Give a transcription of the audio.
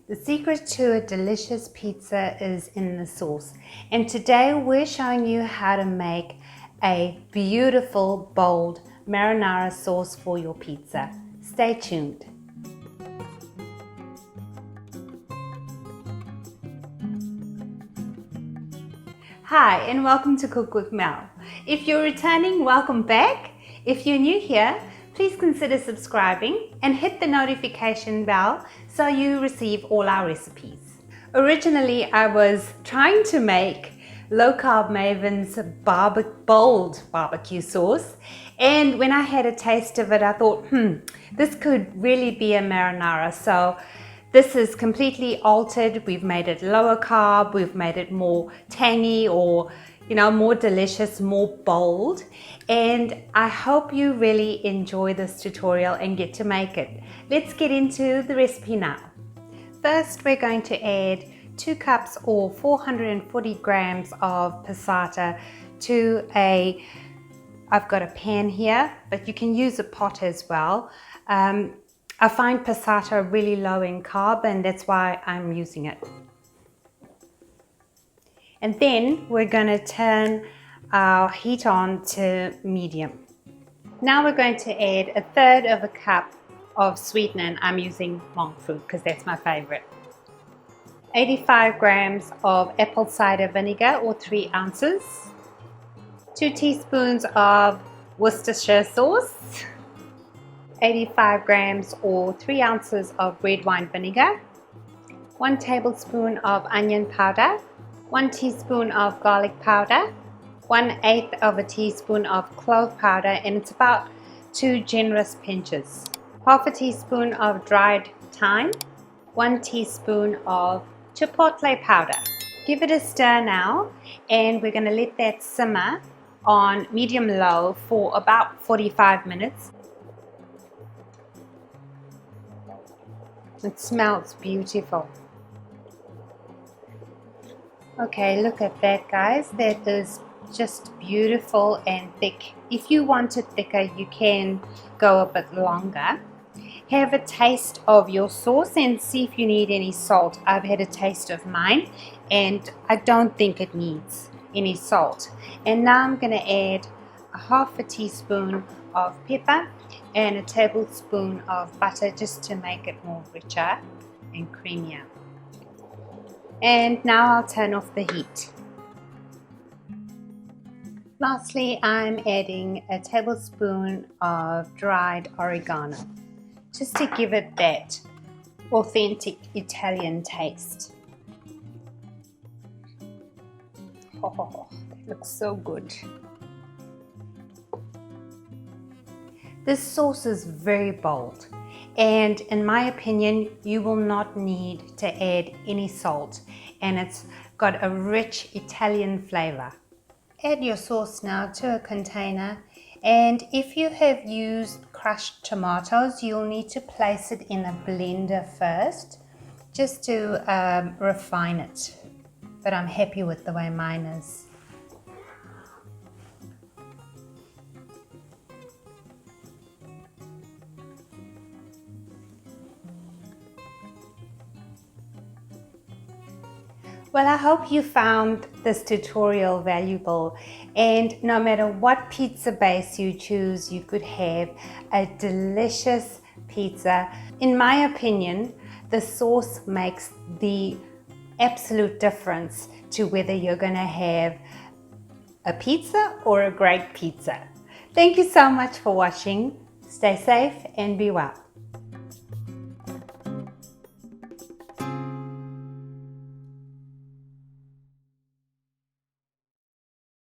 The secret to a delicious pizza is in the sauce, and today we're showing you how to make a beautiful, bold marinara sauce for your pizza. Stay tuned. Hi, and welcome to Cook with Mel. If you're returning, welcome back. If you're new here, please consider subscribing and hit the notification bell so you receive all our recipes. Originally, I was trying to make Low Carb Maven's bold barbecue sauce, and when I had a taste of it, I thought, this could really be a marinara. So this is completely altered. We've made it lower carb, we've made it more tangy, or more delicious, more bold, and I hope you really enjoy this tutorial and get to make it. Let's get into the recipe now. First, we're going to add 2 cups or 440 grams of passata to I've got a pan here, but you can use a pot as well. I find passata really low in carb, and that's why I'm using it. And then we're going to turn our heat on to medium. Now we're going to add 1/3 of a cup of sweetener, and I'm using monk fruit because that's my favorite. 85 grams of apple cider vinegar, or 3 ounces. 2 teaspoons of Worcestershire sauce. 85 grams or 3 ounces of red wine vinegar. 1 tablespoon of onion powder. 1 teaspoon of garlic powder, 1/8 of a teaspoon of clove powder, and it's about 2 generous pinches. 1/2 teaspoon of dried thyme, 1 teaspoon of chipotle powder. Give it a stir now, and we're going to let that simmer on medium-low for about 45 minutes. It smells beautiful. Okay, look at that, guys. That is just beautiful and thick. If you want it thicker, you can go a bit longer. Have a taste of your sauce and see if you need any salt. I've had a taste of mine and I don't think it needs any salt. And now I'm going to add 1/2 teaspoon of pepper and a tablespoon of butter just to make it more richer and creamier. And now I'll turn off the heat. Lastly, I'm adding a tablespoon of dried oregano, just to give it that authentic Italian taste. Oh, that looks so good. This sauce is very bold, and in my opinion, you will not need to add any salt, and it's got a rich Italian flavor. Add your sauce now to a container, and if you have used crushed tomatoes, you'll need to place it in a blender first, just to refine it. But I'm happy with the way mine is. Well, I hope you found this tutorial valuable, and no matter what pizza base you choose, you could have a delicious pizza. In my opinion, the sauce makes the absolute difference to whether you're going to have a pizza or a great pizza. Thank you so much for watching. Stay safe and be well.